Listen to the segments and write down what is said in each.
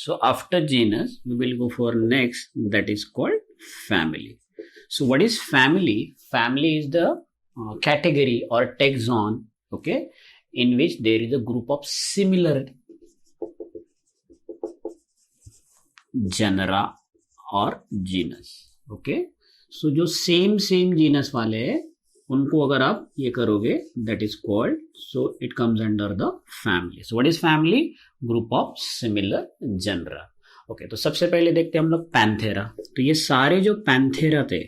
So after genus, we will go for next, that is called family. So what is family? Family is the category or taxon, okay, in which there is a group of similar genera और genus. Okay, सो जो same genus वाले हैं उनको अगर आप ये करोगे, that is called, so it comes under the family. So what is family? Group of similar genera. Okay, तो सबसे पहले देखते हैं हम लोग पैंथेरा. तो ये सारे जो पैंथेरा थे,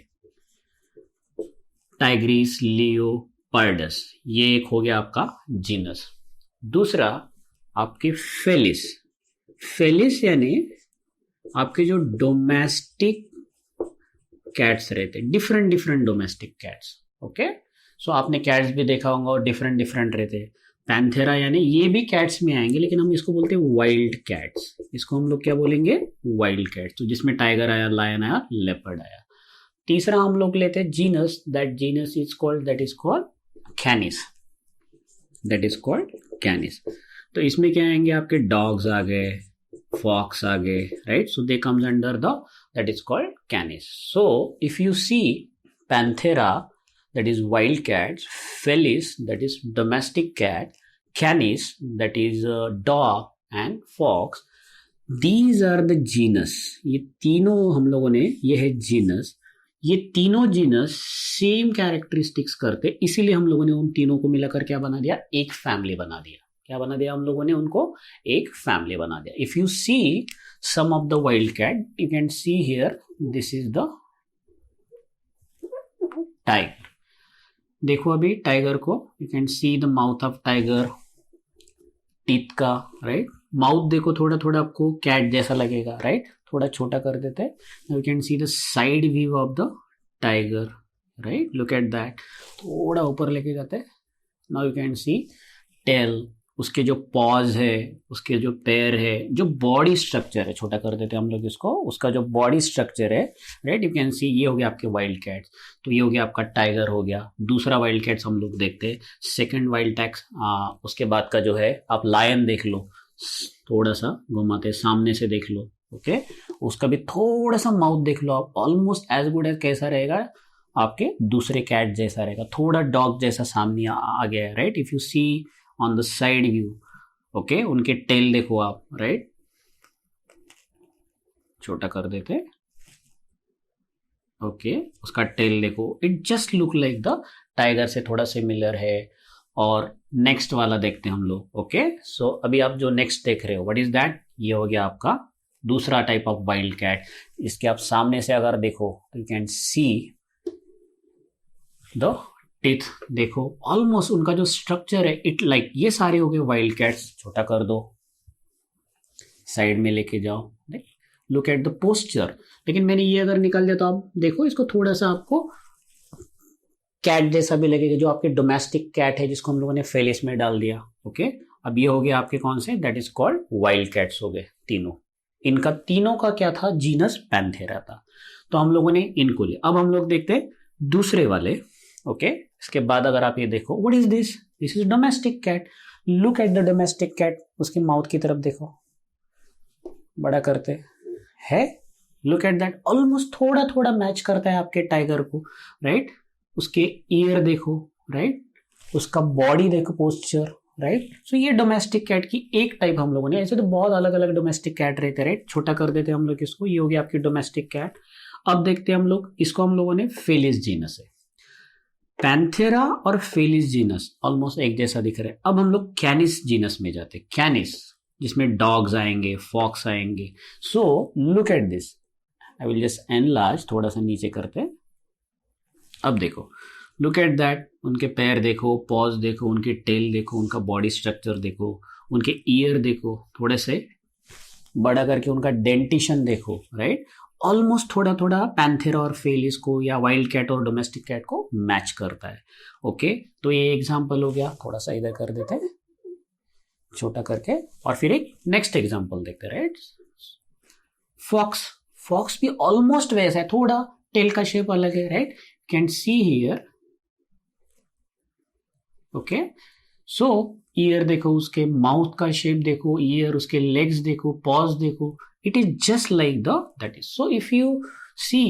टाइग्रिस, लियो, पर्डस, ये एक हो गया आपका जीनस. दूसरा आपके फेलिस. फेलिस यानी आपके जो डोमेस्टिक कैट्स रहते, डिफरेंट डोमेस्टिक कैट्स. ओके, सो आपने कैट्स भी देखा होगा और डिफरेंट रहते हैं. पैंथेरा यानी ये भी कैट्स में आएंगे, लेकिन हम इसको बोलते हैं वाइल्ड कैट्स. इसको हम लोग क्या बोलेंगे? Wild cats. तो जिसमें टाइगर आया, लायन आया, लेपर्ड आया. तीसरा हम लोग लेते हैं genus. That genus is called, that is called कैनिस. That is called कैनिस. तो इसमें क्या आएंगे? आपके डॉग्स आ गए, फॉक्स आ गए, right? So they comes under the, that is called Canis. So if you see Panthera, that is wild cats, felis, that is domestic cat, canis, that is dog, and fox. These are the genus. ये तीनों हम लोगों ने, ये है genus. ये तीनों genus same characteristics करते, इसीलिए हम लोगों ने उन तीनों को मिलाकर क्या बना दिया? एक फैमिली बना दिया. क्या बना दिया हम लोगों ने? उनको एक फैमिली बना दिया. If you see some of the wild cat, you can see here, this is the tiger. देखो अभी टाइगर को, you can see the mouth of tiger, teeth का, राइट? माउथ देखो थोड़ा थोड़ा आपको कैट जैसा लगेगा, राइट? थोड़ा छोटा कर देते हैं. You can see the side view of the tiger, right? Look at that. थोड़ा ऊपर लेके जाते हैं. Now you can see tail, उसके जो पॉज है, उसके जो पैर है, जो बॉडी स्ट्रक्चर है, छोटा कर देते हैं हम लोग इसको, उसका जो बॉडी स्ट्रक्चर है, राइट? यू कैन सी. ये हो गया आपके वाइल्ड कैट्स. तो ये हो गया आपका टाइगर हो गया. दूसरा वाइल्ड कैट्स हम लोग देखते हैं, सेकंड वाइल्ड टैक्स. उसके बाद का जो है, आप लायन देख लो, थोड़ा सा घुमाते सामने से देख लो. ओके, उसका भी थोड़ा सा माउथ देख लो आप, ऑलमोस्ट एज गुड एज कैसा रहेगा? आपके दूसरे कैट जैसा रहेगा, थोड़ा डॉग जैसा सामने आ गया है, right? If you see on the side view, okay, उनके टेल देखो आप, राइट? छोटा कर देते. ओके, उसका टेल देखो, it just look like the tiger से थोड़ा सिमिलर है. और नेक्स्ट वाला देखते हैं हम लोग. ओके, सो अभी आप जो नेक्स्ट देख रहे हो, व्हाट इज दैट? ये हो गया आपका दूसरा टाइप ऑफ वाइल्ड कैट. इसके आप सामने से अगर देखो, you can see the teeth. देखो ऑलमोस्ट उनका जो स्ट्रक्चर है, इट लाइक, ये सारे हो गए वाइल्ड कैट्स. छोटा कर दो, साइड में लेके जाओ. Look at the posture. लेकिन मैंने ये अगर निकाल दिया तो आप देखो, इसको थोड़ा सा आपको कैट जैसा भी लगेगा, जो आपके डोमेस्टिक कैट है, जिसको हम लोगों ने फेलिस में डाल दिया. ओके, अब ये हो गया आपके कौन से? That is called wild cats हो गए तीनों. इनका तीनों का क्या था? जीनस पैंथेरा था. तो हम लोगों ने इनको लिया. अब हम लोग देखते हैं दूसरे वाले. ओके, इसके बाद अगर आप ये देखो, what is this? This is domestic cat. Look at the domestic cat. उसके माउथ की तरफ देखो, बड़ा करते है. लुक एट दैट, ऑलमोस्ट थोड़ा थोड़ा मैच करता है आपके टाइगर को, राइट? उसके ईयर देखो, राइट? उसका बॉडी देखो, पोस्चर, राइट? सो ये डोमेस्टिक कैट की एक टाइप हम लोगों ने. ऐसे तो बहुत अलग अलग डोमेस्टिक कैट रहते हैं, राइट? छोटा कर देते हैं हम लोग इसको. ये हो गया आपकी डोमेस्टिक कैट. अब देखते हैं हम लोग इसको, हम लोगों ने फेलिस जीनस है. पैंथेरा और फेलिस जीनस ऑलमोस्ट एक जैसा दिख रहा है. अब हम लोग कैनिस जीनस में जाते हैं. कैनिस, जिसमें डॉग्स आएंगे, फॉक्स आएंगे. So look at this. I will just enlarge, थोड़ा सा नीचे करते हैं. अब देखो, लुक एट दैट. उनके पैर देखो, पॉज देखो, उनके टेल देखो, उनका बॉडी स्ट्रक्चर देखो, उनके ईयर देखो, थोड़े से बड़ा करके उनका डेंटिशन देखो, राइट? ऑलमोस्ट थोड़ा थोड़ा पैंथेरा और फेलिस को, या वाइल्ड कैट और डोमेस्टिक कैट को मैच करता है. ओके, तो ये एग्जांपल हो गया. थोड़ा सा इधर कर देते हैं, छोटा करके. और फिर एक नेक्स्ट एग्जांपल देखते हैं, राइट? फॉक्स. फॉक्स भी ऑलमोस्ट वैसा है, थोड़ा टेल का शेप अलग है, right? Can see here. Okay, so year देखो, उसके माउथ का शेप देखो, ईयर, उसके लेग्स देखो, पॉज देखो, it is just like the that is. So if you see,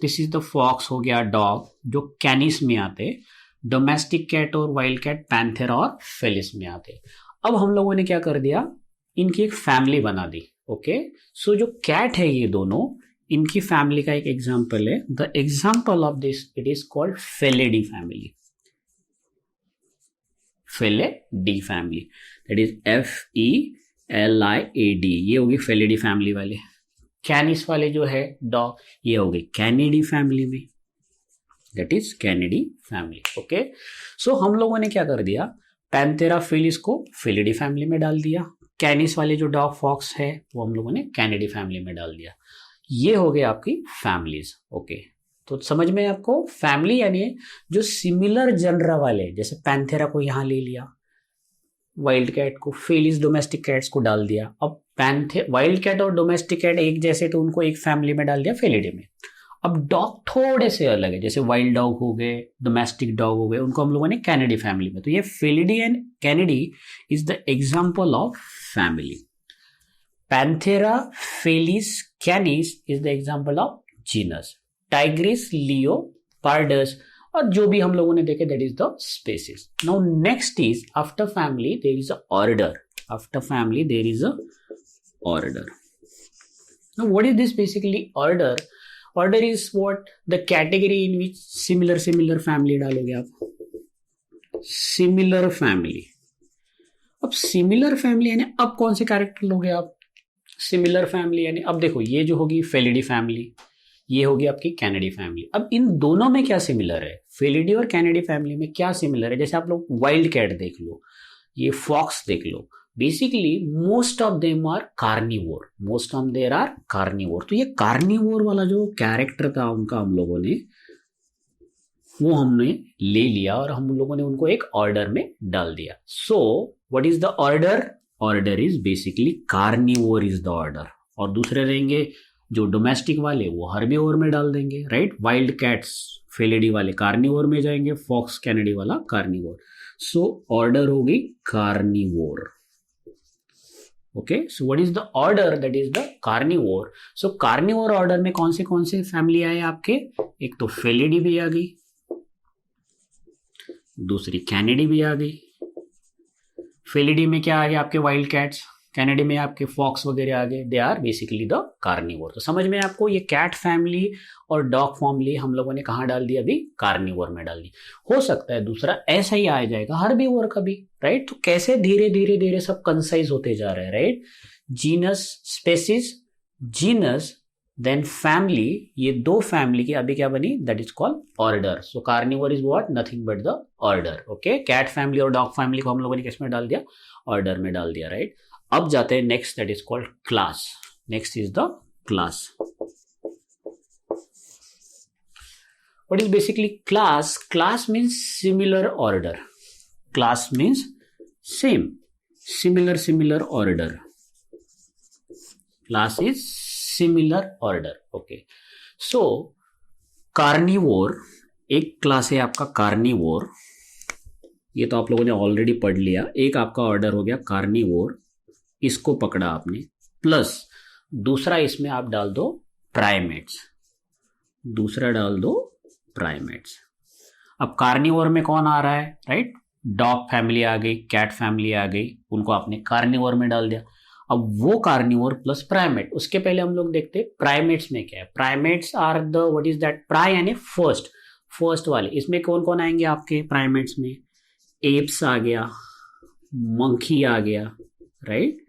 this is the fox हो गया, डॉग जो कैनिस में आते, डोमेस्टिक कैट और वाइल्ड कैट पैंथेरा और फेलिस में आते. अब हम लोगों ने क्या कर दिया, इनकी एक फैमिली बना दी. ओके, सो जो कैट है ये दोनों, इनकी फैमिली का एक एग्जाम्पल है. The example of this, it is called Felidae family. Felidae family, that is FELIAD, ये होगी फेलिडी फैमिली वाले. कैनिस वाले जो है डॉग, ये हो गई कैनिडी फैमिली में, that is Canidae family. Okay, so हम लोगों ने क्या कर दिया, पैंथेरा फेलिस को फेलिडी फैमिली में डाल दिया, कैनिस वाले जो डॉग फॉक्स है वो हम लोगों ने कैनिडी फैमिली में डाल दिया. ये हो गए आपकी फैमिलीज. ओके, तो समझ में आपको, फैमिली यानी जो सिमिलर जनरा वाले, जैसे पैंथेरा को यहां ले लिया, वाइल्ड कैट को, फेलिस डोमेस्टिक कैट्स को डाल दिया. अब वाइल्ड कैट और डोमेस्टिक कैट एक जैसे, तो उनको एक फैमिली में डाल दिया फेलिडी में. अब डॉग थोड़े से अलग है, जैसे वाइल्ड डॉग हो गए, डोमेस्टिक डॉग हो गए, उनको हम लोगों ने कैनिडी फैमिली में. तो ये Felidae and Canidae is the example of family. Panthera Felis Canis is the example of genus. Tigris, leo, pardus, और जो भी हम लोगों ने देखे, that is the species. Now next is, after family there is a order. After family there is a order. Now what is this basically order? Order is what? The category in which similar family डालोगे आप. Similar family. अब similar family यानी अब कौन से character लोगे आप? Similar family यानी अब देखो, ये जो होगी फेलिडी फैमिली, ये होगी आपकी कैनेडी फैमिली. अब इन दोनों में क्या सिमिलर है, फेलिडी और कैनेडी फैमिली में क्या सिमिलर है? जैसे आप लोग वाइल्ड कैट देख लो, ये फॉक्स देख लो, basically most of them are carnivore. Most of their are carnivore. तो ये कार्निवोर वाला जो कैरेक्टर था उनका, हम लोगों ने वो हमने ले लिया और हम लोगों ने उनको एक ऑर्डर में डाल दिया. सो what is the order? Order is basically carnivore is the order. और दूसरे रहेंगे जो डोमेस्टिक वाले, वो हर्बीवोर में डाल देंगे, राइट. वाइल्ड कैट्स फेलिडी वाले कार्निवोर में जाएंगे, फॉक्स कैनेडी वाला कार्निवोर. सो ऑर्डर होगी carnivore. Okay, so what is the order? That is the carnivore. So carnivore order में कौन से फैमिली आए आपके? एक तो फेलिडी भी आ गई, दूसरी कैनेडी भी आ गई. फेलिडी में क्या आ गया आपके? Wild cats. कैनेडी में आपके फॉक्स वगैरह आ गए. They are basically the carnivore. तो समझ में आपको, ये कैट फैमिली और डॉग फैमिली हम लोगों ने कहाँ डाल दिया? अभी कार्निवोर में डाल दी. हो सकता है दूसरा ऐसा ही आ जाएगा हर्बीवोर का भी, राइट. तो कैसे धीरे धीरे धीरे सब कंसाइज होते जा रहे हैं, right. Genus, species, genus, then family. ये दो फैमिली की अभी क्या बनी? That is called order. So carnivore is what? Nothing but the order. Okay, cat family और डॉग फैमिली को हम लोगों ने किस में डाल दिया? ऑर्डर में डाल दिया, राइट. अब जाते हैं next, that is called class. Next is the class. What is basically class? Class means similar order. Class means same, similar order. Class is similar order. Okay, so carnivore एक class है आपका, carnivore. ये तो आप लोगों ने already पढ़ लिया. एक आपका ऑर्डर हो गया कार्निवोर, इसको पकड़ा आपने. प्लस दूसरा इसमें आप डाल दो प्राइमेट्स. दूसरा डाल दो प्राइमेट्स. अब कार्निवोर में कौन आ रहा है, राइट. डॉग फैमिली आ गई, कैट फैमिली आ गई, उनको आपने कार्निवोर में डाल दिया. अब वो कार्निवोर प्लस प्राइमेट. उसके पहले हम लोग देखते हैं प्राइमेट्स में क्या है. Primates are the, what is that? प्राइ यानी फर्स्ट वाले. इसमें कौन कौन आएंगे आपके प्राइमेट्स में? एप्स आ गया, मंकी आ गया, राइट.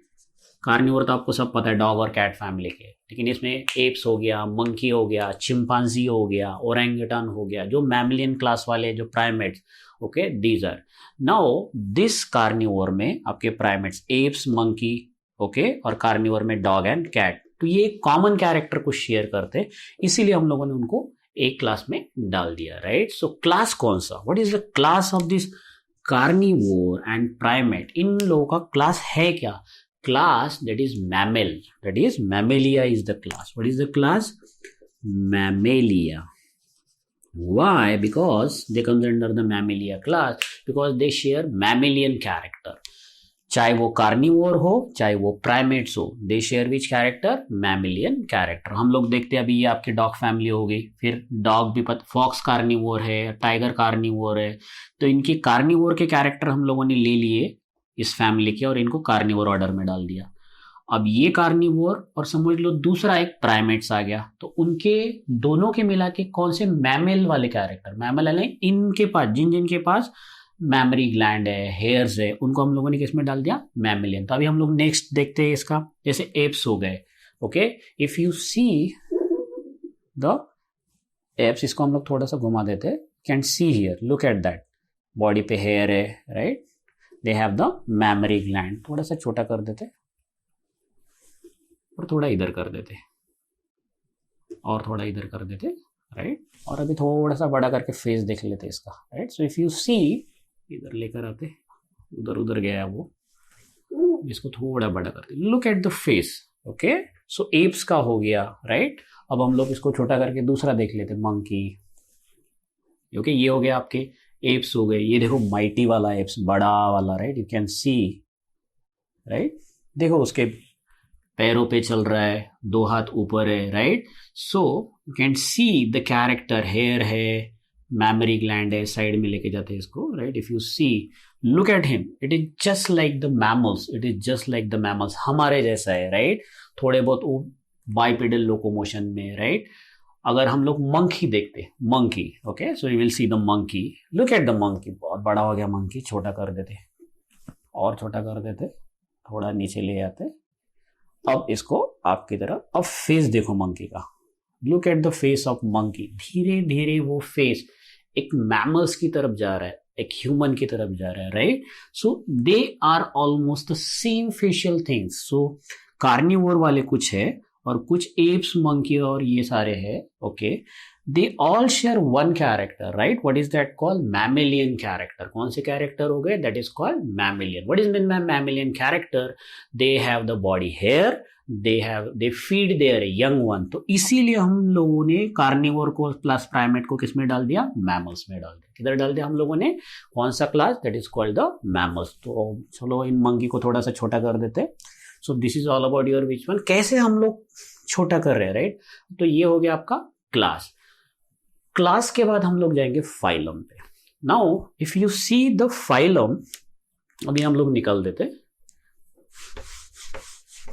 कार्निवोर तो आपको सब पता है, डॉग और कैट फैमिली के. लेकिन इसमें एप्स हो गया, मंकी हो गया, चिंपांजी हो गया, ओरेंगुटान हो गया, जो मैमलियन क्लास वाले जो primates. Okay, these are. Now this carnivore में आपके प्राइमेट्स एप्स, मंकी, ओके, और कार्निवोर में डॉग एंड कैट. तो ये कॉमन कैरेक्टर को शेयर करते हैं, इसीलिए हम लोगों ने उनको एक क्लास में डाल दिया, राइट. सो क्लास कौन सा? What is the class of this carnivore and primate? इन लोगों का क्लास है क्या? Class, that is mammal, that is mammalia is the class. What is the class? Mammalia. Why? Because they comes under the mammalia class, because they share mammalian character. चाहे वो carnivore हो चाहे वो प्राइमेट्स हो, they share which character, mammalian character. हम लोग देखते हैं अभी ये आपकी डॉग फैमिली हो गई, फिर डॉग भी फॉक्स कार्निवोर है, टाइगर कार्निवोर है, तो इनकी कार्निवोर के कैरेक्टर हम लोगों ने ले लिए इस फैमिली के और इनको कार्निवोर ऑर्डर में डाल दिया। अब ये कार्निवोर और समझ लो दूसरा एक प्राइमेट्स आ गया, तो उनके दोनों के मिला के कौन से मैमल वाले कैरेक्टर, मैमल वाले इनके पास जिन जिन के पास मैमरी ग्लैंड है, हेयर्स है, उनको हम लोगों ने किस में डाल दिया, मैमिलियन। तो अभी हम लोग नेक्स्ट देखते हैं इसका, जैसे एप्स हो गए। Okay, if you see the apps, इसको हम लोग थोड़ा सा घुमा देते हैं, can see here, look at that, body पे हेयर है, right, they have the mammary gland. थोड़ा सा छोटा कर देते और थोड़ा इधर कर देते और थोड़ा इधर कर देते, राइट, और अभी थोड़ा सा बड़ा करके फेस देख लेते इसका, राइट। सो इफ यू सी, इधर लेकर आते, उधर उधर गया वो, इसको थोड़ा बड़ा करते, look at the face. Okay, so apps का हो गया, राइट। अब हम लोग इसको छोटा करके दूसरा देख लेते, मंकी। ओके, ये हो गया आपके एप्स हो गए। ये देखो माइटी वाला एप्स, बड़ा वाला, right, you can C, right, देखो उसके पैरों पे चल रहा है, 2 हाथ ऊपर है, right. So you can see the character, hair है, मैमरी ग्लैंड है, साइड में लेके जाते हैं इसको, right. If you see, look at him, it is just like the mammals, it is just like the mammals, हमारे जैसा है, राइट। थोड़े बहुत बाइपेडल लोकोमोशन में, राइट। अगर हम लोग मंकी देखते, monkey, okay, so you will see the monkey, look at the monkey, बहुत बड़ा हो गया मंकी, छोटा कर देते और छोटा कर देते, थोड़ा नीचे ले आते। अब इसको आपकी तरफ, अब फेस देखो मंकी का, look at the face of monkey, धीरे धीरे वो फेस एक मैमल्स की तरफ जा रहा है, एक ह्यूमन की तरफ जा रहा है, right. So they are almost the same facial things. So carnivore वाले कुछ है और कुछ एप्स, मंकी और ये सारे हैं, okay, they all share one character, right. What is that called, mammalian character. कौन से कैरेक्टर हो गए, that is called mammalian. What is mean by mammalian character, they have the body hair, they feed their young one. तो इसीलिए हम लोगों ने carnivore को प्लस प्राइमेट को किस में डाल दिया, मैमल्स में डाल दिया। किधर डाल दिया हम लोगों ने, कौन सा class, that is called the mammals. तो चलो इन मंकी को थोड़ा सा छोटा कर देते। सो this is all about your which one, कैसे हम लोग छोटा कर रहे हैं, राइट। तो ये हो गया आपका क्लास। क्लास के बाद हम लोग जाएंगे फाइलम पे। Now if you see the phylum, अभी हम लोग निकाल देते,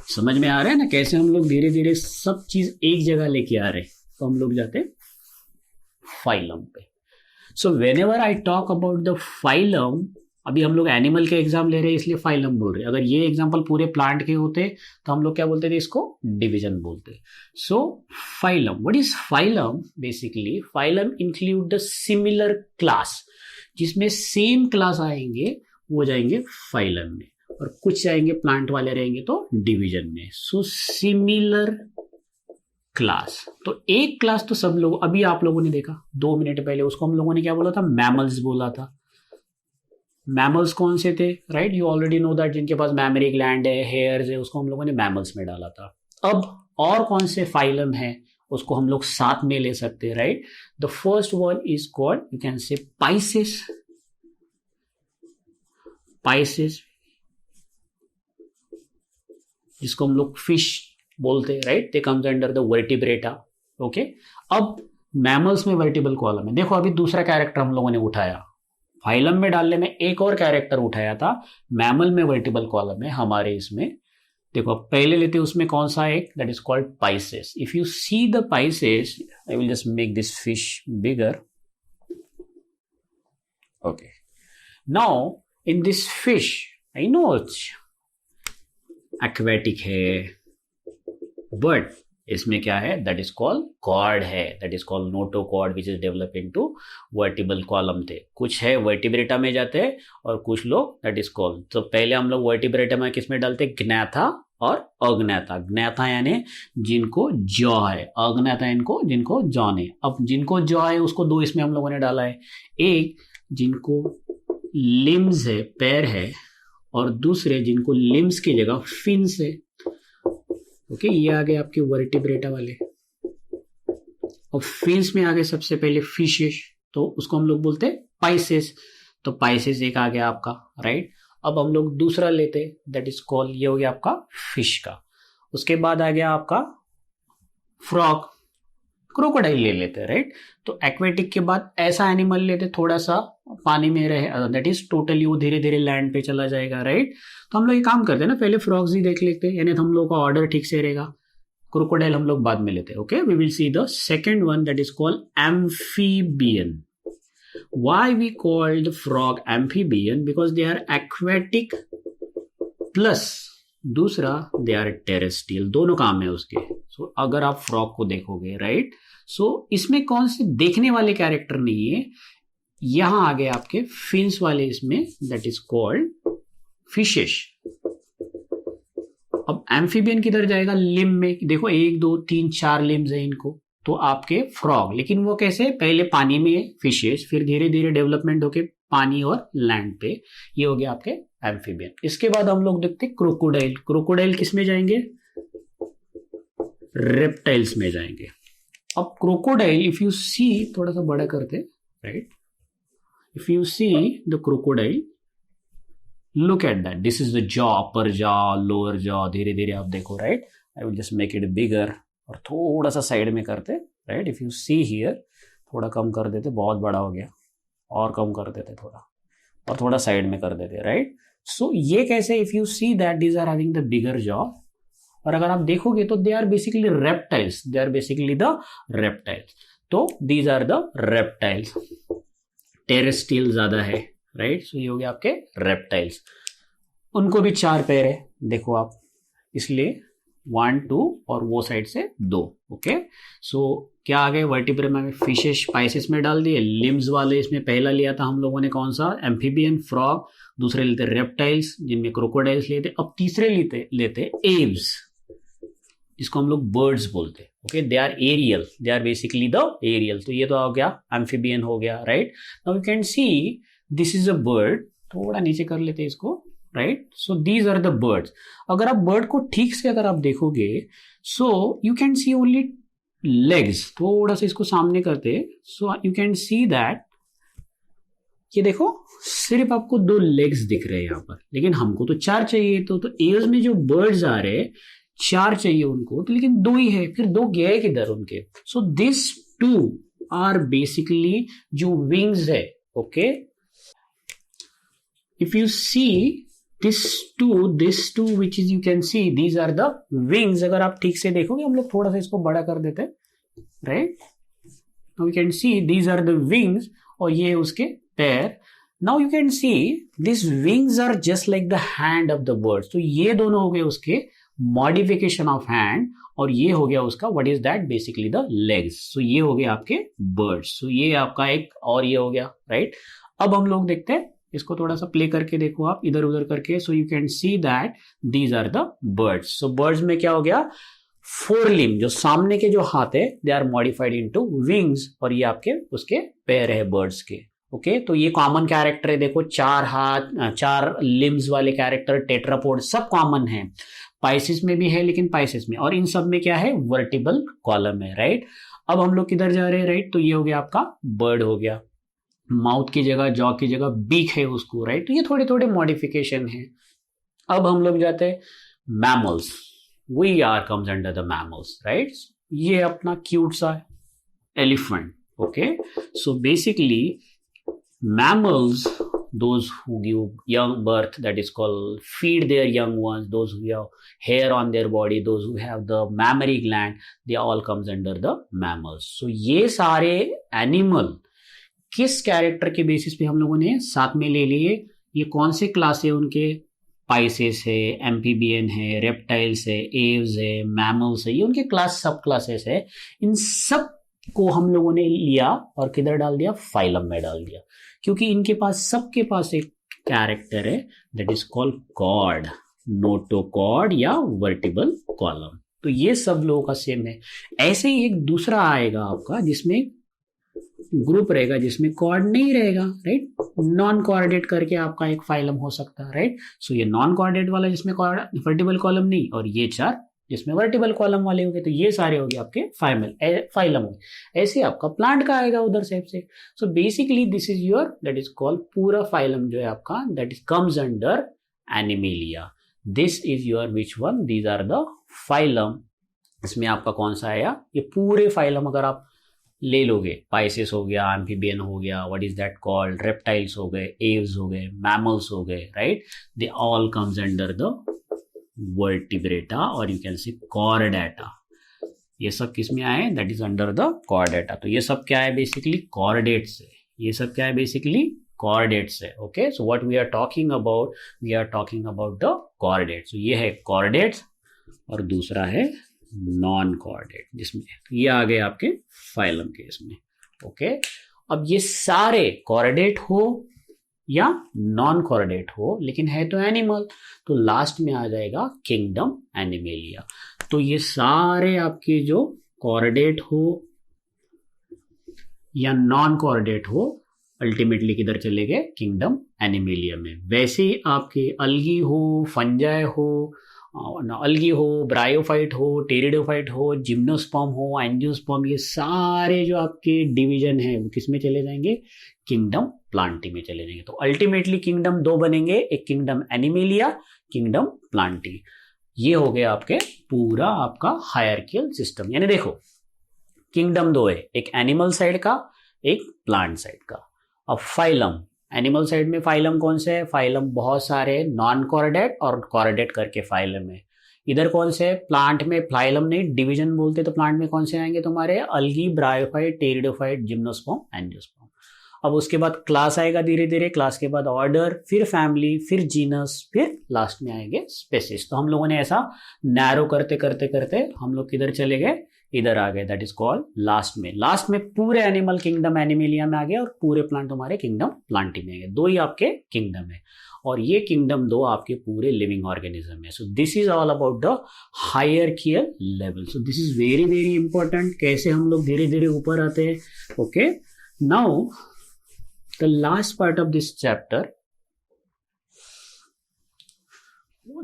समझ में आ रहा है ना कैसे हम लोग धीरे धीरे सब चीज एक जगह लेके आ रहे हैं। तो हम लोग जाते फाइलम पे। So when ever I talk about the phylum, अभी हम लोग एनिमल के एग्जाम ले रहे हैं इसलिए फाइलम बोल रहे हैं। अगर ये एग्जाम्पल पूरे प्लांट के होते तो हम लोग क्या बोलते थे, इसको डिवीजन बोलते। So phylum, what is phylum, basically phylum include the similar class, जिसमें सेम क्लास आएंगे वो जाएंगे फाइलम में, और कुछ जाएंगे प्लांट वाले रहेंगे तो डिवीजन में। सो सिमिलर क्लास, तो एक क्लास तो सब लोग, अभी आप लोगों ने देखा 2 मिनट पहले, उसको हम लोगों ने क्या बोला था, मैमल्स बोला था। मैमल्स कौन से थे, right, you already know that, जिनके पास मैमरी ग्लैंड है, हेयर्स है, उसको हम लोगों ने मैमल्स में डाला था। अब और कौन से फाइलम है उसको हम लोग साथ में ले सकते हैं, right. The first one is called, you can say Pisces, Pisces जिसको हम लोग फिश बोलते हैं, right, they comes under the vertebrata. Okay, अब मैमल्स में वर्टिबल कॉलम है। देखो अभी दूसरा कैरेक्टर हम लोगों ने उठाया, फाइलम में डालने में एक और कैरेक्टर उठाया था, मैमल में वर्टिबल कॉलम है हमारे इसमें। देखो पहले लेते हैं उसमें कौन सा एक, that is called Pisces. If you see the Pisces, I will just make this fish bigger. Okay, now in this fish, I know aquatic है, बट इसमें क्या है, दैट इज कॉल्ड कॉर्ड है, that is called notochord which is develop into vertebral column थे। कुछ है vertebrata में जाते हैं और कुछ लोग दैट इज कॉल्ड, तो पहले हम लोग वर्टिब्रेटा में किस में डालते, ज्ञाथा और अज्ञाता। ज्ञाथा यानी जिनको जॉ है, अज्ञाता इनको जिनको जॉ नहीं। अब जिनको जॉ है उसको 2 इसमें हम लोगों ने डाला है, एक जिनको लिम्स है, पैर है, और दूसरे जिनको लिम्स की जगह फिन्स है। ओके, ये आ गए आपके वर्टिब्रेटा वाले, और फिन्स में आ गए सबसे पहले फिशेस, तो उसको हम लोग बोलते हैं पाइसेस। तो पाइसेस एक आ गया आपका, राइट। अब हम लोग दूसरा लेते, दैट इज कॉल्ड, ये हो गया आपका फिश का। उसके बाद आ गया आपका फ्रॉग, क्रोकोडाइल ले लेते, राइट। तो एक्वेटिक के बाद ऐसा एनिमल लेते थोड़ा सा पानी में रहे, दैट इज टोटली वो धीरे धीरे लैंड पे चला जाएगा, राइट। तो हम लोग ये काम करते हैं ना, पहले फ्रॉग्स ही देख लेते हैं, यानी हम लोग का ऑर्डर ठीक से रहेगा। क्रोकोडाइल हम लोग बाद में लेते हैं, okay. We will see the second one, that is called amphibian. Why we called frog amphibian? Because they are aquatic plus दूसरा they are terrestrial, दोनों काम है उसके। सो अगर आप फ्रॉग को देखोगे, राइट, सो इसमें कौन से देखने वाले कैरेक्टर नहीं है, यहां आ गए आपके फिन्स वाले इसमें, दैट इज कॉल्ड फिशेस। अब एम्फीबियन किधर जाएगा, लिम्ब में, देखो 1 2 3 4 लिम्स है इनको, तो आपके फ्रॉग, लेकिन वो कैसे, पहले पानी में फिशेस, फिर धीरे धीरे डेवलपमेंट होके पानी और लैंड पे, ये हो गया आपके एम्फीबियन। इसके बाद हम लोग देखते क्रोकोडाइल। क्रोकोडाइल किस में जाएंगे, रेप्टाइल्स में जाएंगे। अब क्रोकोडाइल इफ यू सी, थोड़ा सा बड़ा करते, right, if you see the crocodile, look at that, this is the jaw, upper jaw, lower jaw, धीरे धीरे आप देखो, right. I will just make it bigger और थोड़ा सा साइड में करते, right. If you see here, थोड़ा कम कर देते, बहुत बड़ा हो गया, और कम कर देते थोड़ा, और थोड़ा साइड में कर देते, राइट। सो ये कैसे, if you see that these are having the bigger jaw, और अगर आप देखोगे तो they are basically reptiles, they are basically the reptiles. तो these are the reptiles, terrestrial ज्यादा है, राइट। सो ये हो गया आपके रेप्टाइल्स। उनको भी 4 पैर है, देखो आप, इसलिए 1 2 और वो साइड से 2, ओके। सो क्या आ गए, वर्टिब्रा में फिशेस स्पाइसेस में डाल दिए, लिम्स वाले इसमें पहला लिया था हम लोगों ने कौन सा, एम्फीबियन, फ्रॉग, दूसरे लेते रेप्टाइल्स जिनमें क्रोकोडाइल्स लेते, अब तीसरे लेते एव्स, जिसको हम लोग बर्ड्स बोलते, okay. They are aerial, they are basically the aerial. तो ये तो हो गया एम्फीबियन हो गया, right. Now you can see this is a bird, थोड़ा नीचे कर लेते इसको, right. So these are the birds. अगर आप बर्ड को ठीक से अगर आप देखोगे, so you can see only legs, थोड़ा सा इसको सामने करते, so you can see that, ये देखो सिर्फ आपको 2 लेग्स दिख रहे हैं यहां पर, लेकिन हमको तो 4 चाहिए। तो एयर्स में जो बर्ड्स आ रहे 4 चाहिए उनको, तो लेकिन 2 ही है, फिर 2 गए किधर उनके। सो दिस 2 आर बेसिकली जो विंग्स है, okay. If you see this two which is you can see these are the wings, अगर आप ठीक से देखोगे, हम लोग थोड़ा सा इसको बड़ा कर देते हैं, right, now you can see these are the wings, और ये उसके पैर। now you can see these wings are just like the hand of the birds, तो ये दोनों हो गए उसके modification of hand, और ये हो गया उसका what is that basically the legs, so ये हो गया आपके birds, so ये आपका एक, और ये हो गया, right। अब हम लोग देखते हैं, इसको थोड़ा सा प्ले करके देखो आप, इधर उधर करके, so you can see that these are the birds. So birds में क्या हो गया, 4 लिम्ब, जो सामने के जो हाथ है they are modified into wings, और ये आपके उसके पैर है बर्ड्स के, ओके। तो ये कॉमन कैरेक्टर है, देखो 4 हाथ 4 लिम्स वाले कैरेक्टर, टेट्रापोड सब कॉमन है, पाइसिस में भी है, लेकिन पाइसिस में और इन सब में क्या है, वर्टिबल कॉलम है, राइट। अब हम लोग किधर जा रहे हैं, राइट। तो ये हो गया आपका बर्ड हो गया, माउथ की जगह, जॉ की जगह बीक है उसको, राइट। तो ये थोड़े थोड़े मॉडिफिकेशन है। अब हम लोग जाते हैं mammals, we are comes under the mammals, right. ये अपना क्यूट सा elephant, okay. So basically mammals, those who give young birth, that is called feed their young ones, those who have hair on their body, those who have the mammary gland, they all comes under the mammals. So ये सारे animal किस character के basis पे हम लोगों ने साथ में ले लिए, ये कौन से क्लास है उनके, पाइसेस है, एम्फीबियन है, रेप्टाइल्स है, एव्स है, मैमल्स है, ये उनके क्लास सब क्लासेस है। इन सब को हम लोगों ने लिया और किधर डाल दिया, फाइलम में डाल दिया, क्योंकि इनके पास सबके पास एक कैरेक्टर है, that is called chord, notochord या वर्टिबल कॉलम। तो ये सब लोगों का सेम है। ऐसे ही एक दूसरा आएगा आपका जिसमें ग्रुप रहेगा जिसमें कॉर्ड नहीं रहेगा, राइट। नॉन कॉर्डेट करके आपका एक फाइलम हो सकता है, राइट। सो ये नॉन कॉर्डेट वाला जिसमें वर्टिबल कॉलम नहीं, और ये 4 जिसमें वर्टिबल कॉलम वाले हो गए, तो ये सारे हो गए आपके फाइलम हो गए। ऐसे आपका प्लांट का आएगा उधर साइड से। So basically this is your that is called पूरा फाइलम जो है आपका that is comes under Animalia. This is your which one, these are the phylum. इसमें आपका कौन सा आया, ये पूरे फाइलम अगर आप ले लोगे, पाइसेस हो गया, एम्फीबियन हो गया, what is that called, reptiles हो गए, एव्स हो गए, मैमल्स हो गए, right, they all comes under the vertebrata और यू कैन सी कॉर्डेटा। ये सब किस में आए, that is under the Chordata. तो ये सब क्या है बेसिकली, कॉर्डेट्स है। ये सब क्या है बेसिकली, कॉर्डेट्स है। Okay, so what we are talking about, we are talking about the chordates. so ये है कॉर्डेट्स और दूसरा है नॉन कॉर्डेट, जिसमें ये आ गए आपके फाइलम के इसमें। ओके, अब ये सारे कॉर्डेट हो या नॉन कॉर्डेट हो, लेकिन है तो एनिमल, तो लास्ट में आ जाएगा किंगडम एनिमेलिया। तो ये सारे आपके जो कॉर्डेट हो या नॉन कॉर्डेट हो, अल्टीमेटली किधर चले गए, किंगडम एनिमेलिया में। वैसे ही आपके अलगी हो, फंजाई हो, अलगी हो, ब्रायोफाइट हो, टेरिडोफाइट हो, जिम्नोस्पर्म हो, एंजियोस्पर्म, ये सारे जो आपके डिवीजन है वो किस में चले जाएंगे, किंगडम प्लांटी में चले जाएंगे। तो अल्टीमेटली किंगडम दो बनेंगे, एक किंगडम एनिमेलिया, किंगडम प्लांटी। ये हो गया आपके पूरा आपका हायरार्कियल सिस्टम। यानी देखो किंगडम दो है, एक एनिमल साइड का, एक प्लांट साइड का। अब फाइलम, एनिमल साइड में फाइलम कौन से है, फाइलम बहुत सारे नॉन कॉर्डेट और कॉर्डेट करके फाइलम है। इधर कौन से है, प्लांट में फाइलम नहीं, डिवीजन बोलते, तो प्लांट में कौन से आएंगे तुम्हारे, अलगी, ब्रायोफाइट, टेरिडोफाइट, जिम्नोस्पर्म, एंजियोस्पर्म। अब उसके बाद क्लास आएगा धीरे धीरे, क्लास के बाद ऑर्डर, फिर फैमिली, फिर जीनस, फिर लास्ट में आएंगे स्पेसिस। तो हम लोगों ने ऐसा नैरो करते करते करते हम लोग किधर चले गए, इधर आ गए, दैट इज कॉल्ड लास्ट में पूरे एनिमल किंगडम एनिमेलिया में आ गए और पूरे प्लांट तुम्हारे किंगडम प्लांटी में आ गए। दो ही आपके किंगडम है और ये किंगडम दो आपके पूरे लिविंग ऑर्गेनिज्म है। सो this is all about the hierarchical level. So this is very very important, कैसे हम लोग धीरे धीरे ऊपर आते हैं। Okay, now the last part of this chapter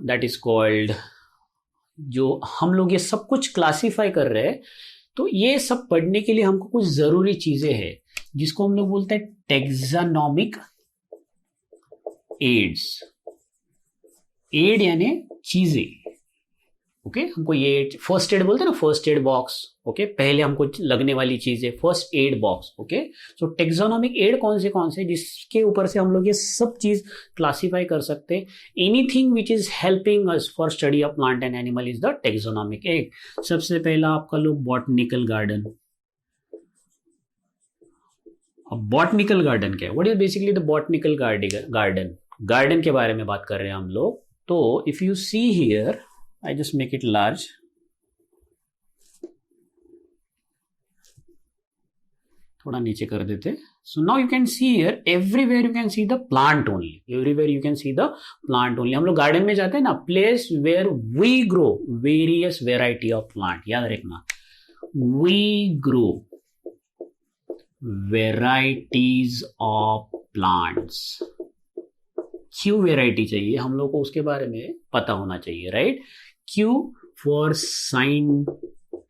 that is called, जो हम लोग ये सब कुछ क्लासिफाई कर रहे हैं, तो ये सब पढ़ने के लिए हमको कुछ जरूरी चीजें हैं जिसको हम लोग बोलते हैं टेक्सानॉमिक एड्स। एड यानी चीजें। ओके, हमको ये फर्स्ट एड बोलते हैं ना, फर्स्ट एड बॉक्स। ओके, पहले हमको लगने वाली चीजें, फर्स्ट एड बॉक्स। ओके, सो टेक्सोनोमिक एड कौन से जिसके ऊपर से हम लोग ये सब चीज क्लासिफाई कर सकते हैं। Anything which is helping us for study of plant and animal is the taxonomic aid. सबसे पहला आपका लो बॉटनिकल गार्डन। अब बॉटनिकल गार्डन क्या है, what is basically the botanical garden. Garden के बारे में बात कर रहे हैं हम लोग। तो if you see here, I just make it large. थोड़ा नीचे कर देते। So now you can see here, everywhere you can see the plant only. Everywhere you can see the plant only. हम लोग गार्डन में जाते हैं ना, place where we grow various variety of plant. याद रखना, we grow varieties of plants. क्यों variety चाहिए हम लोग को, उसके बारे में पता होना चाहिए, राइट। क्यों, फॉर साइंटिफिक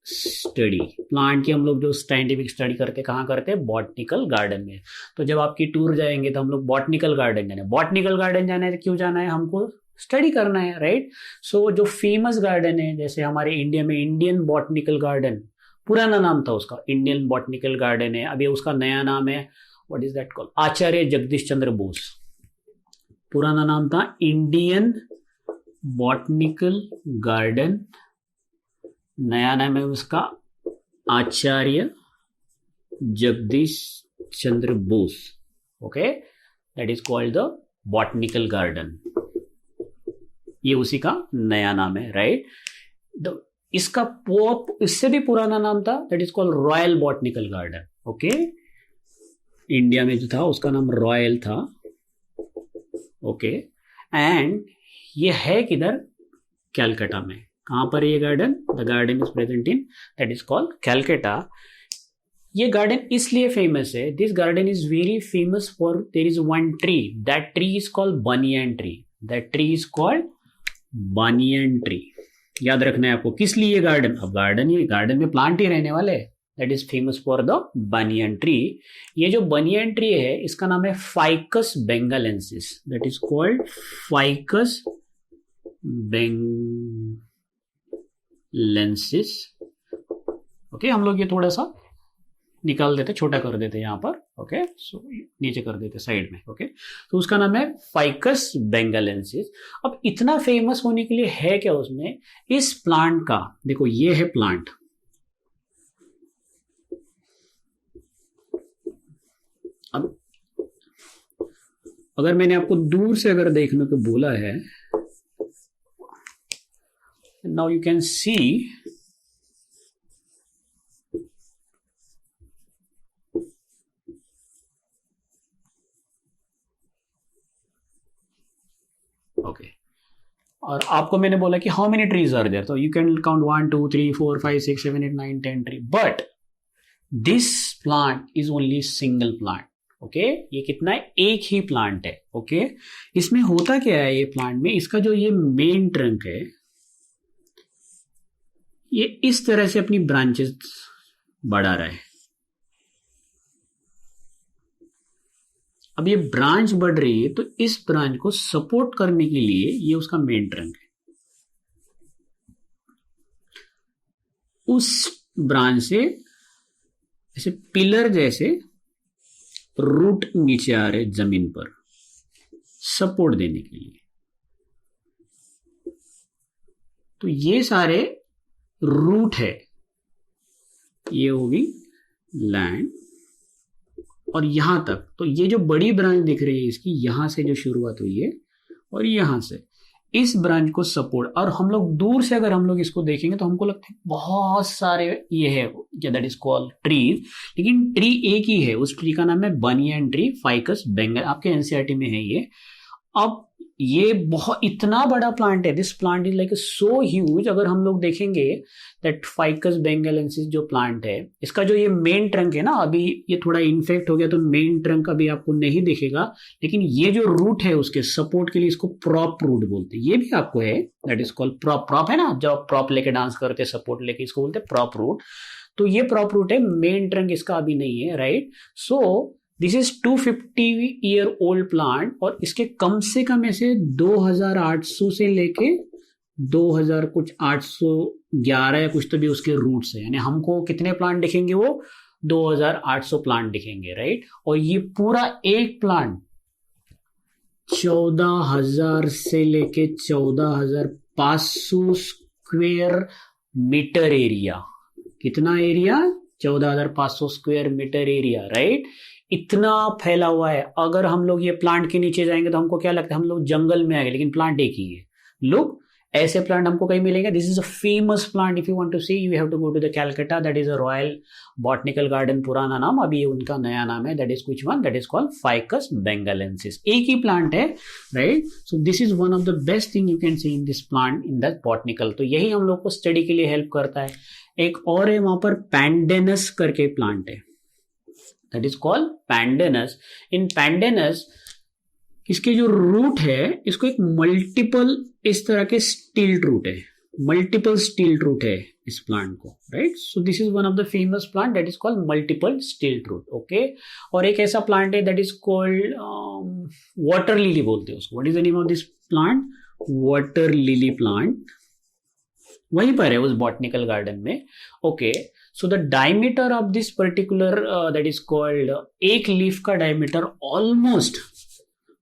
स्टडी। प्लांट की हम लोग जो साइंटिफिक स्टडी करते कहाँ करते हैं, बॉटनिकल गार्डन में। तो जब आपकी टूर जाएंगे तो हम लोग बॉटनिकल गार्डन जाना है। बॉटनिकल गार्डन जाना है, क्यों जाना है, हमको स्टडी करना है, राइट। सो जो फेमस गार्डन है, जैसे हमारे इंडिया में इंडियन बॉटनिकल गार्डन, पुराना नाम था उसका इंडियन बॉटनिकल गार्डन है, अभी उसका नया नाम है, व्हाट इज दैट कॉल्ड, आचार्य जगदीश चंद्र बोस। पुराना नाम था इंडियन बॉटनिकल गार्डन, नया नाम है उसका Acharya Jagadish Chandra Bose. Okay, that is called the botanical garden, ये उसी का नया नाम है, राइट। इसका इससे भी पुराना नाम था, that is called royal botanical garden. Okay, India में जो था उसका नाम रॉयल था। ओके, एंड ये है किधर, कैलकाटा में। कहां पर ये garden, the garden is present in, that is called Calcutta. ये गार्डन इसलिए फेमस है, this garden is very famous for their is one tree, that tree is called banyan tree, that tree is called banyan tree. याद रखना है आपको किस लिए garden, अब गार्डन में प्लांट ही रहने वाले, that is famous for the banyan tree. ये जो बनियन ट्री है इसका नाम है ficus benghalensis, that is called ficus benghalensis. Okay, हम लोग ये थोड़ा सा निकाल देते, छोटा कर देते यहाँ पर। ओके, सो नीचे कर देते साइड में। ओके, तो उसका नाम है फाइकस बेंगालेंसिस। अब इतना फेमस होने के लिए है क्या उसमें, इस प्लांट का देखो, ये है प्लांट, अब अगर मैंने आपको दूर से अगर देखने को बोला है, now you can see okay, और आपको मैंने बोला कि how many trees are there, तो you can count 1 2 3 4 5 6 7 8 9 10 tree, but this plant is only single plant. Okay, ये कितना है, एक ही प्लांट है। ओके, इसमें होता क्या है, ये प्लांट में इसका जो ये मेन ट्रंक है ये इस तरह से अपनी ब्रांचेस बढ़ा रहा है। अब ये ब्रांच बढ़ रही है तो इस ब्रांच को सपोर्ट करने के लिए ये उसका मेन ट्रंक है, उस ब्रांच से ऐसे पिलर जैसे रूट नीचे आ रहे जमीन पर सपोर्ट देने के लिए। तो ये सारे रूट है, ये होगी लैंड, और यहां तक, तो ये जो बड़ी ब्रांच दिख रही है इसकी, यहां से जो शुरुआत हुई है और यहां से इस ब्रांच को सपोर्ट, और हम लोग दूर से अगर हम लोग इसको देखेंगे तो हमको लगता है बहुत सारे ये है, दैट इज कॉल्ड ट्रीज, लेकिन ट्री एक ही है, उस ट्री का नाम है बनियन ट्री, फाइकस बेंगल, आपके एनसीईआरटी में है ये। अब ये बहुत इतना बड़ा प्लांट है, this plant is like so huge. अगर हम लोग देखेंगे दैट फाइकस बेंगालेंसिस जो प्लांट है, इसका जो ये मेन ट्रंक है ना, अभी ये थोड़ा इन्फेक्ट हो गया तो मेन ट्रंक अभी आपको नहीं दिखेगा, लेकिन ये जो रूट है उसके सपोर्ट के लिए इसको प्रॉप रूट बोलते हैं। ये भी आपको है, that is called prop. Prop है ना, जब आप प्रॉप लेके डांस करते हैं सपोर्ट लेके, इसको बोलते हैं प्रॉप रूट। तो ये प्रॉप रूट है, मेन ट्रंक इसका अभी नहीं है, right. So this is 250 year old plant, और इसके कम से कम ऐसे 2800 से लेके 2000 कुछ 811 या कुछ तो भी उसके रूट्स है, यानी हमको कितने प्लांट दिखेंगे, वो 2800 प्लांट दिखेंगे, राइट। और ये पूरा एक प्लांट 14,000 से लेके 14,500 स्क्वेयर मीटर एरिया, कितना area, 14,500 square metre area, right. इतना फैला हुआ है। अगर हम लोग ये प्लांट के नीचे जाएंगे तो हमको क्या लगता है, हम लोग जंगल में आ गए, लेकिन प्लांट एक ही है। लुक, ऐसे प्लांट हमको कहीं मिलेंगे। This is a famous plant, if you want to see you have to go to the Calcutta, that is a royal botanical garden, पुराना नाम, अभी उनका नया नाम है, दैट इज कुछ one, that is called ficus benghalensis. एक ही प्लांट है, right. So this is one of the best thing you can see in this plant in that botanical. तो यही हम लोग को स्टडी के लिए हेल्प करता है। एक और है वहां पर, पैंडेनस करके प्लांट है, दैट इज कॉल्ड पैंडेनस। इन पैंडेनस इसके जो रूट है, इसको एक मल्टीपल इस तरह के स्टील रूट है, मल्टीपल स्टील रूट है इस प्लांट को, right. So this is one of the famous plant that is called multiple stilt root. Okay, और एक ऐसा प्लांट है that is called water lily बोलते हैं उसको। What is the name of this plant, water lily plant, वहीं पर है उस बॉटनिकल गार्डन में। Okay, so the diameter of this particular that is called, एक लीफ का डायमीटर ऑलमोस्ट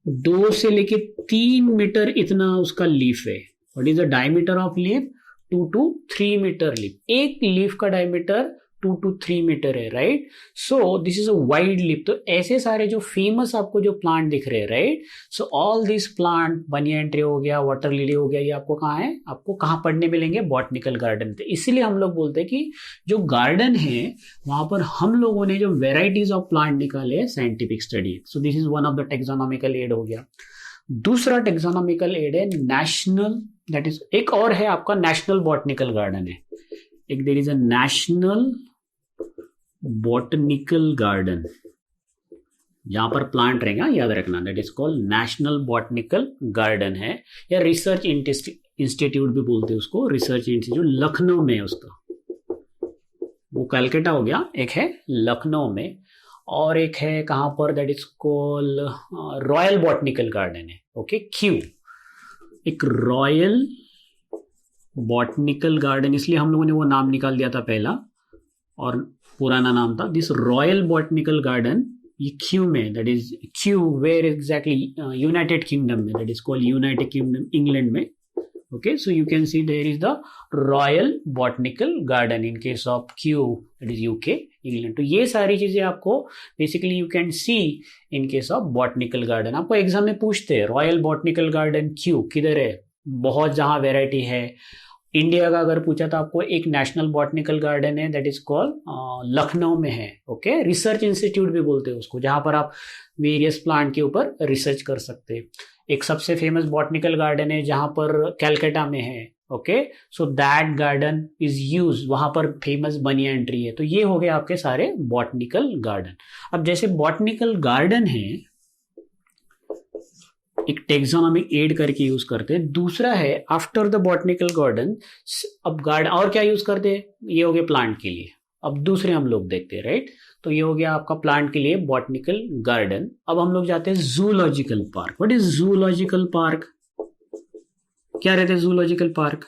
2 से लेके 3 मीटर इतना उसका लीफ है। What is the diameter of leaf, 2 to 3 metre leaf. एक लीफ का डायमीटर 2 to 3 मीटर है, right. So this is a wide leaf. तो ऐसे सारे जो फेमस आपको जो प्लांट दिख रहे हैं, right. So all this plant, banyan tree हो गया, वाटर लिली हो गया, ये आपको कहाँ है, आपको कहाँ पढ़ने मिलेंगे, बॉटनिकल गार्डन पे। इसीलिए हम लोग बोलते हैं कि जो गार्डन है वहां पर हम लोगों ने जो वेराइटीज ऑफ प्लांट निकाले हैं, scientific study. So this is one of the taxonomical aid हो गया। दूसरा टेक्सोनॉमिकल एड है नेशनल, दैट इज, एक और है आपका नेशनल बॉटनिकल गार्डन है, एक there is a national botanical garden, जहां पर प्लांट रहेगा, याद रखना, that is called national botanical garden है, या रिसर्च इंस्टीट्यूट भी बोलते हैं उसको, रिसर्च इंस्टीट्यूट लखनऊ में है उसका, वो कलकत्ता हो गया, एक है लखनऊ में, और एक है कहाँ पर, that is called royal botanical garden है, ओके क्यू, एक रॉयल बॉटनिकल गार्डन, इसलिए हम लोगों ने वो नाम निकाल दिया था पहला, और पुराना नाम था दिस रॉयल बॉटनिकल गार्डन, ये क्यू में, that is Kew where exactly, United Kingdom में, that is called United Kingdom, England में, okay, so you can see there is the Royal Botanical Garden in case of Kew, that is UK, England. तो ये सारी चीजें आपको basically you can see in case of Botanical Garden. आपको exam में पूछते हैं रॉयल बॉटनिकल गार्डन क्यू किधर है, बहुत जहाँ वेराइटी है। इंडिया का अगर पूछा तो आपको एक नेशनल बॉटनिकल गार्डन है, दैट इज कॉल्ड लखनऊ में है, ओके, रिसर्च इंस्टीट्यूट भी बोलते हैं उसको, जहाँ पर आप वेरियस प्लांट के ऊपर रिसर्च कर सकते हैं। एक सबसे फेमस बॉटनिकल गार्डन है जहां पर कलकत्ता में है, okay, so that garden is use, वहां पर फेमस बनियन ट्री है। तो ये हो गए आपके सारे बॉटनिकल गार्डन। अब जैसे बॉटनिकल गार्डन है, एक टेक्सोनॉमिक एड करके यूज करते हैं, दूसरा है आफ्टर द बॉटनिकल गार्डन, अब गार्डन और क्या यूज करते हैं, ये हो गए प्लांट के लिए। अब दूसरे हम लोग देखते हैं, राइट, तो ये हो गया आपका प्लांट के लिए बॉटनिकल गार्डन। अब हम लोग जाते हैं zoological park. What is zoological park, क्या रहते हैं जूलॉजिकल पार्क,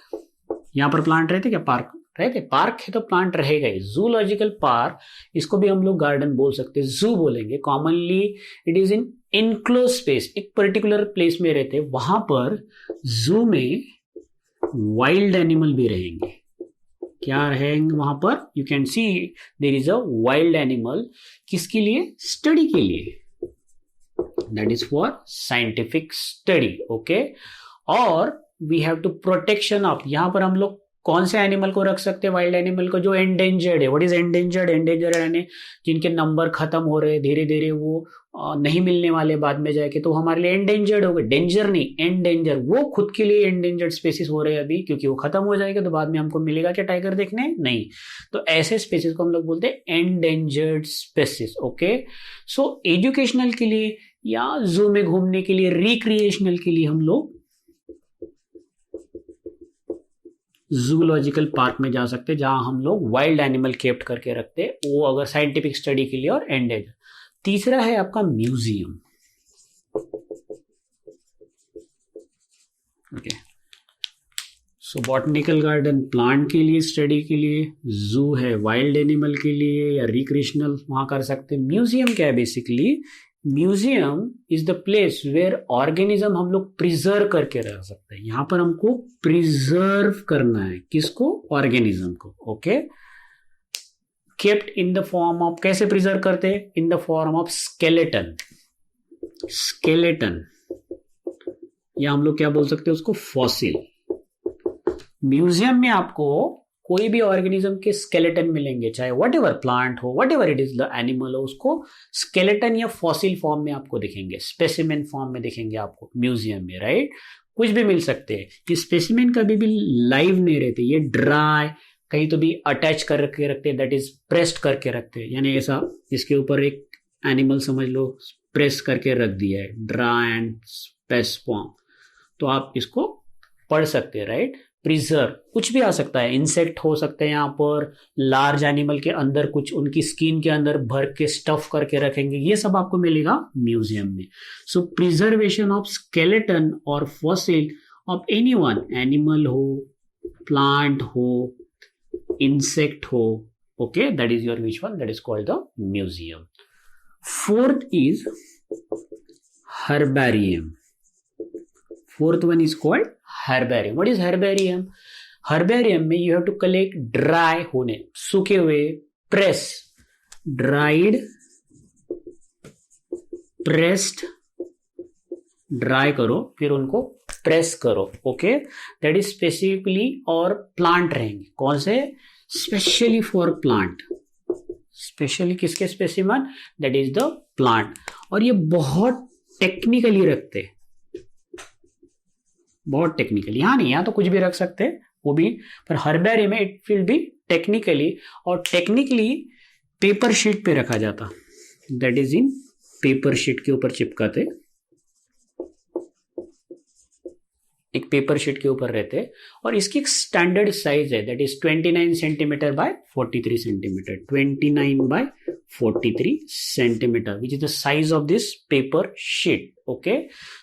यहाँ पर प्लांट रहते क्या, पार्क रहते, पार्क है तो प्लांट रहेगा ही। जूलॉजिकल पार्क, इसको भी हम लोग गार्डन बोल सकते हैं, जू बोलेंगे commonly, it is in enclose space, एक पर्टिकुलर प्लेस में रहते हैं, वहां पर जू में वाइल्ड एनिमल भी रहेंगे, क्या रहेंगे वहां पर, you can see there is a wild animal, किसके लिए, स्टडी के लिए, that is for scientific study, okay. और we have to protection of, यहां पर हम लोग कौन से एनिमल को रख सकते हैं, वाइल्ड एनिमल को जो एंडेंजर्ड है। व्हाट इज एंडेंजर्ड, एंडेंजर्ड यानी जिनके नंबर खत्म हो रहे, धीरे धीरे वो नहीं मिलने वाले बाद में जाके, तो हमारे लिए एंडेंजर्ड हो गए, डेंजर नहीं एंडेंजर, वो खुद के लिए एंडेंजर्ड स्पीसीज हो रहे हैं अभी, क्योंकि वो खत्म हो जाएगा तो बाद में हमको मिलेगा क्या टाइगर देखने, नहीं, तो ऐसे स्पीसीज को हम लोग बोलते हैं एंडेंजर्ड स्पीसीज, ओके। सो एजुकेशनल के लिए या जू में घूमने के लिए, रिक्रिएशनल के लिए हम लोग जूलॉजिकल पार्क में जा सकते हैं, जहां हम लोग वाइल्ड एनिमल केप्ट करके रखते हैं, वो अगर साइंटिफिक स्टडी के लिए, और एंडेंजर। तीसरा है आपका म्यूजियम, ओके। सो बॉटनिकल गार्डन प्लांट के लिए, स्टडी के लिए, जू है वाइल्ड एनिमल के लिए या रिक्रिएशनल, वहां कर सकते हैं। म्यूजियम क्या है, basically museum is the place where organism हम लोग प्रिजर्व करके रह सकते हैं, यहां पर हमको प्रिजर्व करना है, किसको, ऑर्गेनिज्म को, okay. Kept in the form of, कैसे प्रिजर्व करते हैं, in the form of skeleton, skeleton, या हम लोग क्या बोल सकते हैं उसको, फॉसिल। म्यूजियम में आपको कोई भी ऑर्गेनिज्म के स्केलेटन मिलेंगे, चाहे व्हाट एवर प्लांट हो, what ever it is the animal हो, उसको स्केलेटन या फॉसिल फॉर्म में आपको दिखेंगे, स्पेसिमेन फॉर्म में दिखेंगे आपको म्यूजियम में, राइट, कुछ भी मिल सकते हैं। ये स्पेसिमेन कभी भी लाइव नहीं रहते, ये ड्राई, कहीं तो भी अटैच करके रखते हैं, दैट इज प्रेस्ड करके रखते हैं, यानी ऐसा इसके ऊपर एक एनिमल समझ लो प्रेस करके रख दिया है, ड्राई एंड स्पेस फॉर्म, तो आप इसको पढ़ सकते हैं, राइट। प्रिजर्व, कुछ भी आ सकता है, इंसेक्ट हो सकते हैं, यहाँ पर लार्ज एनिमल के अंदर कुछ उनकी स्किन के अंदर भर के स्टफ करके रखेंगे, ये सब आपको मिलेगा म्यूजियम में। सो प्रिजर्वेशन ऑफ स्केलेटन और फॉसिल ऑफ एनीवन, एनिमल हो, प्लांट हो, इंसेक्ट हो, okay, that is your which one, that is called the museum. Fourth is herbarium, fourth one is called herbarium. What is herbarium? Herbarium में you have to collect dry होने, सूखे हुए, press, dried, pressed, dry करो, फिर उनको press करो, okay? That is specifically, और plant रहेंगे, कौन से, specially for plant, specially किसके specimen, that is the plant, और ये बहुत टेक्निकली रखते हैं, बहुत टेक्निकली, यहाँ नहीं, यहाँ तो कुछ भी रख सकते हैं वो भी, पर हर्बेरियम में इट विल बी टेक्निकली, और टेक्निकली पेपर शीट पे रखा जाता, that is in paper sheet के ऊपर चिपकाते, एक पेपर शीट के ऊपर रहते हैं, और इसकी एक स्टैंडर्ड साइज है that is 29 centimetre by 43 centimetre, 29 by 43 centimetre which is the size of this paper sheet. Okay,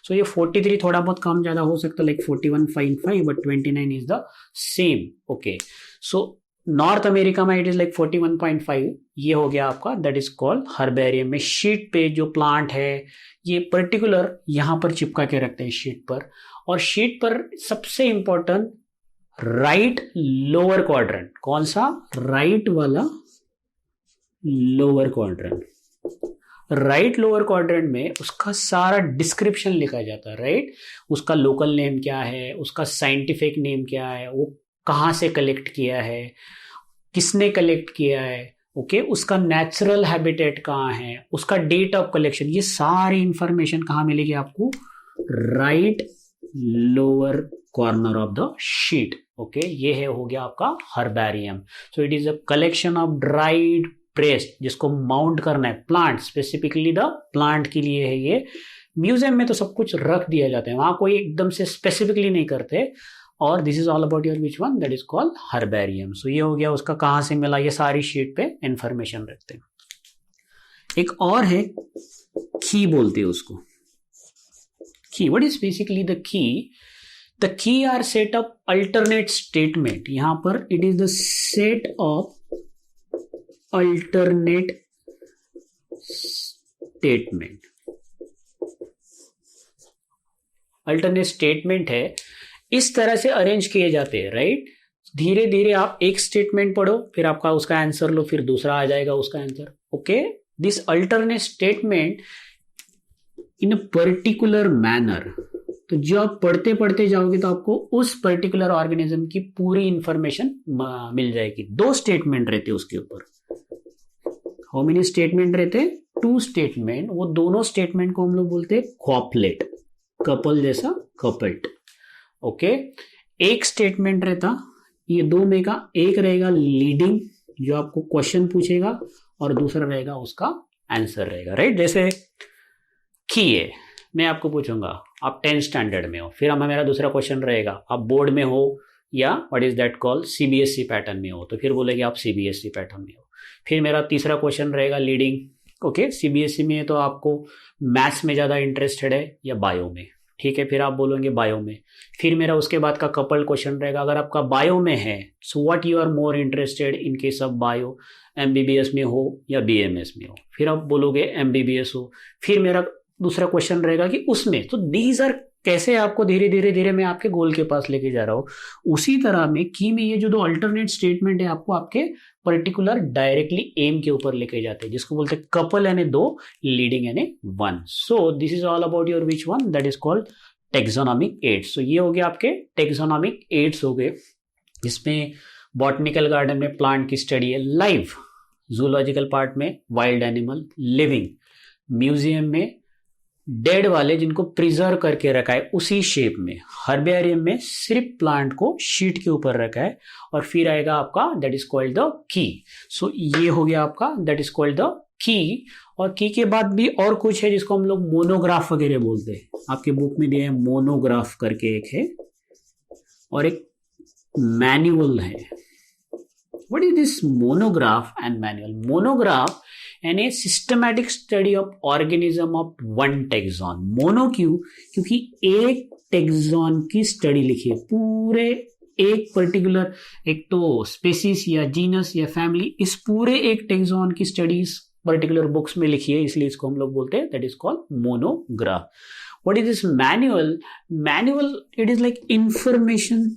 so ये 43 थोड़ा बहुत कम ज्यादा हो सकता है, like 41.5, but 29 is the same. Okay, so North America में इट इज लाइक 41.5. ये हो गया आपका, दैट इज कॉल्ड हर्बेरियम. में शीट पे जो प्लांट है ये पर्टिकुलर यहां पर चिपका के रखते हैं शीट पर, और शीट पर सबसे इंपॉर्टेंट राइट लोअर क्वाड्रेंट. कौन सा? राइट वाला lower quadrant. Right lower quadrant में उसका सारा डिस्क्रिप्शन लिखा जाता है. राइट, उसका लोकल नेम क्या है, उसका साइंटिफिक नेम क्या है, वो कहाँ से कलेक्ट किया है, किसने कलेक्ट किया है. ओके, उसका नेचुरल हैबिटेट कहाँ है, उसका डेट ऑफ कलेक्शन, ये सारी इंफॉर्मेशन कहाँ मिलेगी आपको? Right lower corner of the sheet. Okay, ये है हो गया आपका herbarium. So it is a collection of dried pressed, जिसको माउंट करना है. प्लांट, स्पेसिफिकली द प्लांट के लिए है ये. म्यूजियम में तो सब कुछ रख दिया जाता है, वहां कोई एकदम से स्पेसिफिकली नहीं करते. और this is all about your which one, that is called herbarium. So ये हो गया उसका कहां से मिला, ये सारी शीट पे इंफॉर्मेशन रखते हैं. एक और है की बोलते हैं उसको. Key, what is basically the key? The key are set of alternate statement. यहां पर it is the set of alternate statement. Alternate statement है, इस तरह से अरेंज किए जाते हैं. राइट, धीरे धीरे आप एक स्टेटमेंट पढ़ो, फिर आपका उसका आंसर लो, फिर दूसरा आ जाएगा उसका answer. Okay, this alternate statement in a particular manner. तो जो आप पढ़ते पढ़ते जाओगे तो आपको उस पर्टिकुलर ऑर्गेनिज्म की पूरी इंफॉर्मेशन मिल जाएगी. 2 स्टेटमेंट रहते उसके ऊपर. हाउ मेनी स्टेटमेंट रहते? 2 स्टेटमेंट. वो दोनों स्टेटमेंट को हम लोग बोलते हैं कॉपलेट, कपल जैसा, कपल्ट. ओके, एक स्टेटमेंट रहता, ये 2 में का एक रहेगा लीडिंग, जो आपको क्वेश्चन पूछेगा, और दूसरा रहेगा उसका आंसर रहेगा. राइट, जैसे की है, मैं आपको पूछूंगा, आप 10th स्टैंडर्ड में हो, फिर हमें मेरा दूसरा क्वेश्चन रहेगा आप बोर्ड में हो या what is that call CBSE pattern में हो, तो फिर बोलेगे आप सीबीएसई पैटर्न में हो. फिर मेरा तीसरा क्वेश्चन रहेगा लीडिंग. ओके, सीबीएसई में है तो आपको मैथ्स में ज्यादा इंटरेस्टेड है या बायो में, ठीक है, फिर आप बोलोगे बायो में. फिर मेरा उसके बाद का कपल क्वेश्चन रहेगा, अगर आपका बायो में है so what you are more interested in case of bio, MBBS में हो या बीएमएस में हो, फिर आप बोलोगे एमबीबीएस हो. फिर मेरा दूसरा क्वेश्चन रहेगा कि उसमें, तो दीज आर कैसे आपको धीरे धीरे धीरे मैं आपके गोल के पास लेके जा रहा हूं. उसी तरह में की में ये जो 2 अल्टरनेट स्टेटमेंट है आपको आपके पर्टिकुलर डायरेक्टली एम के ऊपर लेके जाते हैं, जिसको बोलते हैं कपल यानी 2, लीडिंग यानी 1. So this is all about your which one, that is called taxonomic aids. So ये हो गया आपके टेक्सोनॉमिक एड्स हो गए. इसमें बॉटनिकल गार्डन में प्लांट की स्टडी है लाइव, जूलॉजिकल पार्ट में वाइल्ड एनिमल लिविंग, म्यूजियम में डेड वाले जिनको प्रिजर्व करके रखा है उसी शेप में, हर्बेरियम में सिर्फ प्लांट को शीट के ऊपर रखा है. और फिर आएगा आपका that is called the key. सो ये हो गया आपका that is called the key. और की के बाद भी और कुछ है जिसको हम लोग मोनोग्राफ वगैरह बोलते हैं. आपके बुक में दिया है मोनोग्राफ करके एक है, और एक मैनुअल है. What is this monograph and manual? Monograph and a systematic study of organism of one taxon. Mono क्यों? क्योंकि एक टेक्सॉन की स्टडी लिखी है, पूरे एक पर्टिकुलर, एक तो स्पेसीज या जीनस या फैमिली, इस पूरे एक टेक्सॉन की स्टडीज पर्टिकुलर बुक्स में लिखी है, इसलिए इसको हम लोग बोलते हैं that is called monograph. What is this manual? Manual it is like information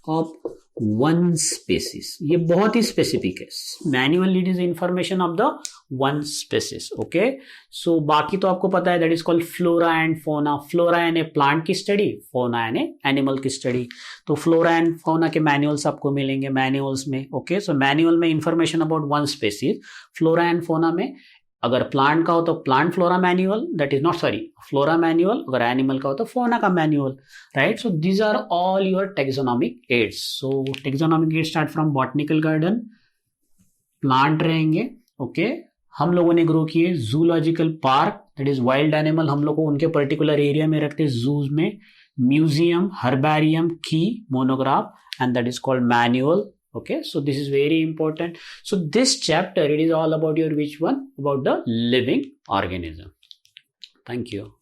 of one species. ये बहुत ही स्पेसिफिक है. Manual it is information of the one species. Okay, so बाकी तो आपको पता है that is called flora and fauna. Flora यानी प्लांट की स्टडी, फोना यानी एनिमल की स्टडी. तो फ्लोरा एंड फोना के मैनुअल्स आपको मिलेंगे मैनुअल्स में. ओके, सो मैनुअल में information about one species. Flora and fauna में अगर प्लांट का हो तो plant flora manual, that is not sorry flora manual. अगर एनिमल का हो तो फोना का manual. Right, so these are all your taxonomic aids. So taxonomic aids start from botanical garden, plant रहेंगे. ओके, हम लोगों ने ग्रो किए zoological park, that is wild animal, हम लोग को उनके पर्टिकुलर एरिया में रखते हैं जूज में. museum, herbarium, key, monograph, and that is called manual. Okay, so this is very important. So this chapter, it is all about your which one? About the living organism. Thank you.